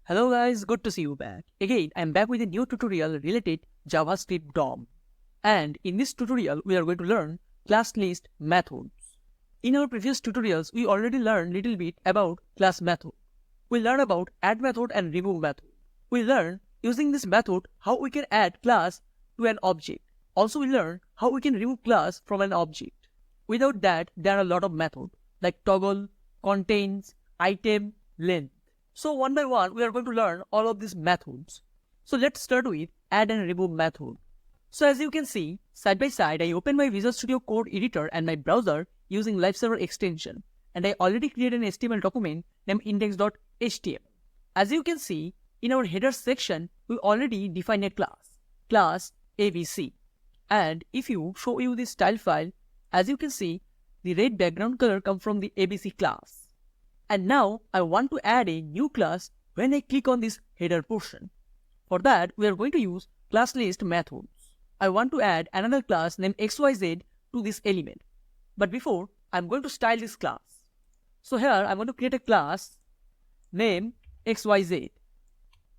Hello guys, good to see you back. Again, I'm back with a new tutorial related JavaScript DOM. And in this tutorial, we are going to learn classList methods. In our previous tutorials, we already learned little bit about class method. We learned about add method and remove method. We learned using this method how we can add class to an object. Also, we learned how we can remove class from an object. Without that, there are a lot of methods like toggle, contains, item, length. So one by one, we are going to learn all of these methods. So let's start with add and remove method. So as you can see, side by side, I open my Visual Studio Code editor and my browser using Live Server extension. And I already created an HTML document named index.html. As you can see, in our header section, we already defined a class ABC. And if you show you this style file, as you can see, the red background color comes from the ABC class. And now I want to add a new class when I click on this header portion. For that, we are going to use classList methods. I want to add another class named XYZ to this element. But before, I'm going to style this class. So here, I'm going to create a class named XYZ.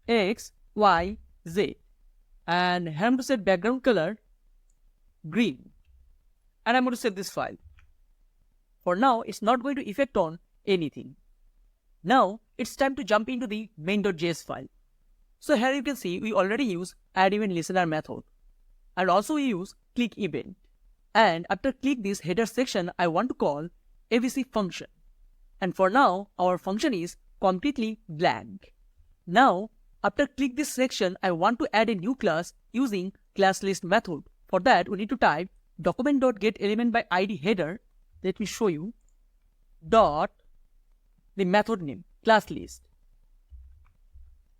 XYZ. And here I'm going to set background color green. And I'm going to save this file. For now, it's not going to affect on anything. Now it's time to jump into the main.js file. So here you can see we already use add event listener method, and also we use click event. And after click this header section, I want to call ABC function. And for now our function is completely blank. Now after click this section, I want to add a new class using classList method. For that we need to type document.getElementById by ID header. Let me show you. Dot the method name classList.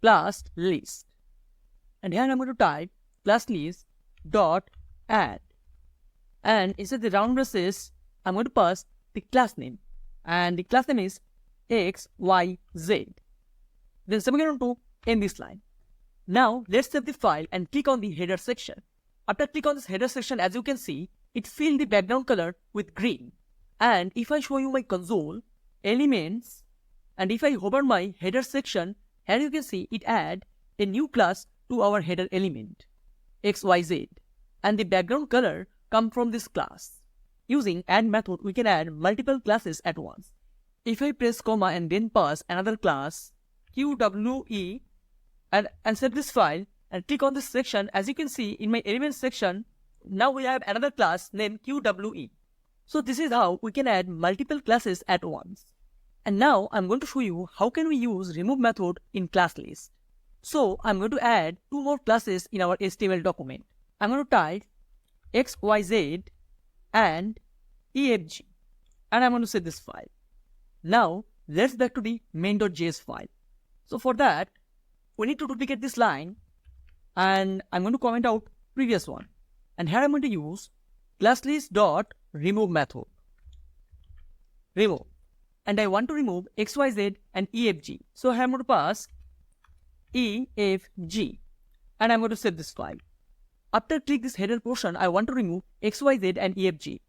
And here I'm going to type classList dot add. And instead the round braces, I'm going to pass the class name. And the class name is XYZ. Then semicolon to end this line. Now let's save the file and click on the header section. After click on this header section, as you can see, it filled the background color with green. And if I show you my console, elements, and if I hover my header section, here you can see it add a new class to our header element, XYZ. And the background color come from this class. Using add method, we can add multiple classes at once. If I press comma and then pass another class, QWE, and save this file, and click on this section, as you can see in my element section, now we have another class named QWE. So this is how we can add multiple classes at once. And now I'm going to show you how can we use remove method in classList. So I'm going to add two more classes in our HTML document. I'm going to type XYZ and EFG. And I'm going to save this file. Now let's back to the main.js file. So for that, we need to duplicate this line. And I'm going to comment out previous one. And here I'm going to use classList.remove method. Remove. And I want to remove XYZ and EFG. So here I'm going to pass EFG. And I'm going to save this file. After click this header portion, I want to remove XYZ and EFG.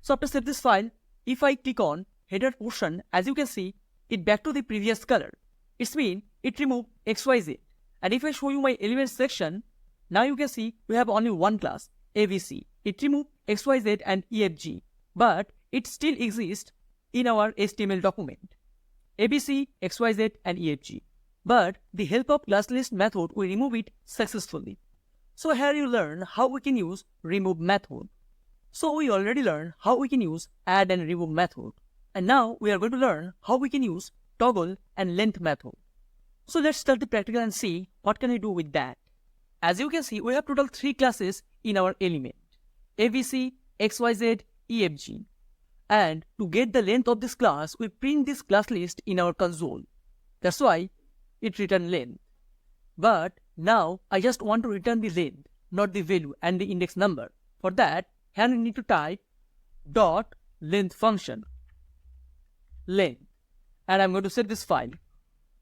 So after save this file, if I click on header portion, as you can see, it back to the previous color. It means it removed XYZ. And if I show you my element section, now you can see we have only one class, ABC. It removed XYZ and EFG, but it still exists in our HTML document, ABC, XYZ and EFG. But the help of classList method, we remove it successfully. So here you learn how we can use remove method. So we already learned how we can use add and remove method. And now we are going to learn how we can use toggle and length method. So let's start the practical and see what can I do with that. As you can see, we have total 3 classes in our element, ABC, XYZ, EFG. And to get the length of this class, we print this class list in our console. That's why it returns length. But now I just want to return the length, not the value and the index number. For that, here we need to type dot length function, length. And I'm going to set this file.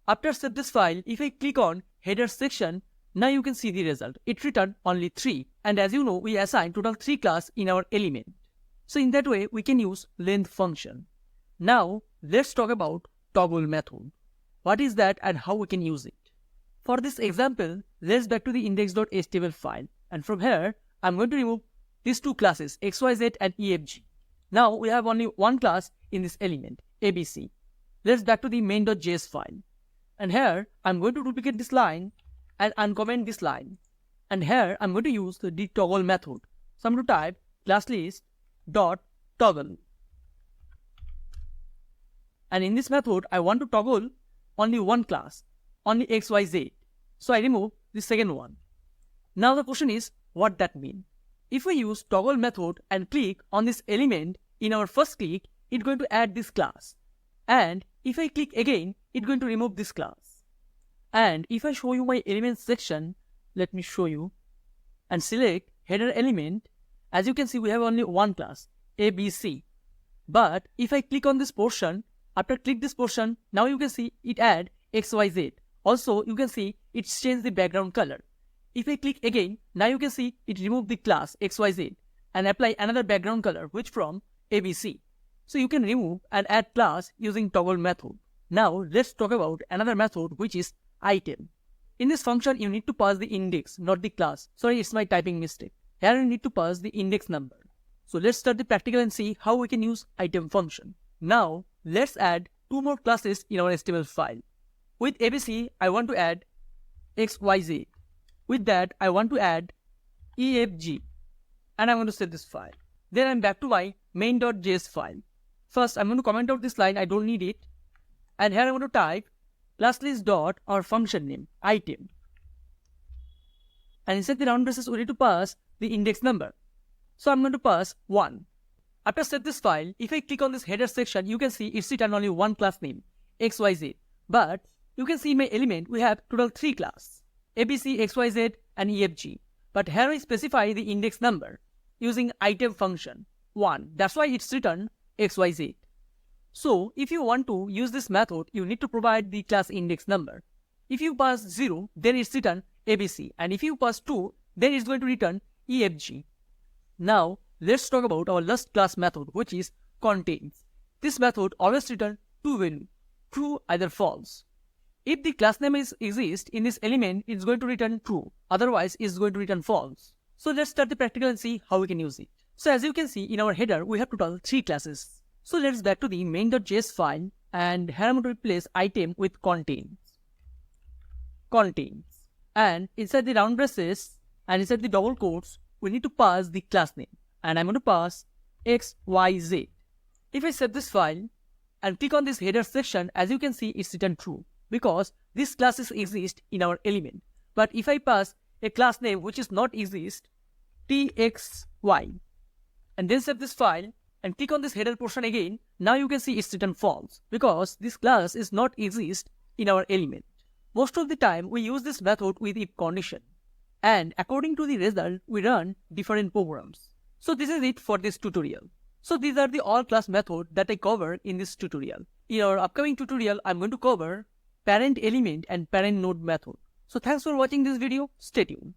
After set this file, if I click on header section, now you can see the result. It returned only 3. And as you know, we assign total 3 class in our element. So in that way, we can use length function. Now let's talk about toggle method. what is that and how we can use it. For this example, let's back to the index.html file, and from here I'm going to remove these two classes xyz and efg. Now we have only one class in this element, abc. Let's back to the main.js file, and here I'm going to duplicate this line and uncomment this line, and here I'm going to use the toggle method. So I'm going to type classList dot toggle, and in this method I want to toggle only one class, only xyz. So I remove the second one. Now the question is, what that means? If we use toggle method and click on this element in our first click, it's going to add this class. And if I click again, it's going to remove this class. And if I show you my elements section, let me show you, and select header element, as you can see we have only one class, ABC. But if I click on this portion, after click this portion, now you can see it add XYZ. Also, you can see it's changed the background color. If I click again, now you can see it removed the class XYZ and apply another background color, which from ABC. So you can remove and add class using toggle method. Now let's talk about another method, which is item. In this function, you need to pass the index, not the class. Sorry, it's my typing mistake. Here you need to pass the index number. So let's start the practical and see how we can use item function. Now let's add two more classes in our HTML file. With ABC, I want to add XYZ. With that, I want to add EFG. And I'm going to save this file. Then I'm back to my main.js file. First, I'm going to comment out this line, I don't need it. And here I'm going to type classList dot our function name, item. And inside the round braces, we need to pass the index number. So I'm going to pass 1. After save this file, if I click on this header section, you can see it's written only one class name, XYZ. But you can see in my element, we have total 3 classes, ABC, XYZ, and EFG. But here I specify the index number using item function, 1. That's why it's written XYZ. So if you want to use this method, you need to provide the class index number. If you pass 0, then it's written ABC. And if you pass 2, then it's going to return EFG. Now, let's talk about our last class method, which is contains. This method always returns 2 values, true either false. If the class name exists in this element, it's going to return true. Otherwise, it's going to return false. So let's start the practical and see how we can use it. So as you can see in our header, we have total 3 classes. So let's back to the main.js file, and here I'm going to replace item with contains. Contains. And inside the round braces and inside the double quotes, we need to pass the class name. And I'm going to pass XYZ. If I save this file and click on this header section, as you can see, it's written true, because these classes exist in our element. But if I pass a class name which is not exist, TXY, and then save this file and click on this header portion again, now you can see it's written false, because this class is not exist in our element. Most of the time we use this method with if condition, and according to the result we run different programs. So this is it for this tutorial. So these are the all class method that I covered in this tutorial. In our upcoming tutorial, I'm going to cover parent element and parent node method. So thanks for watching this video. Stay tuned.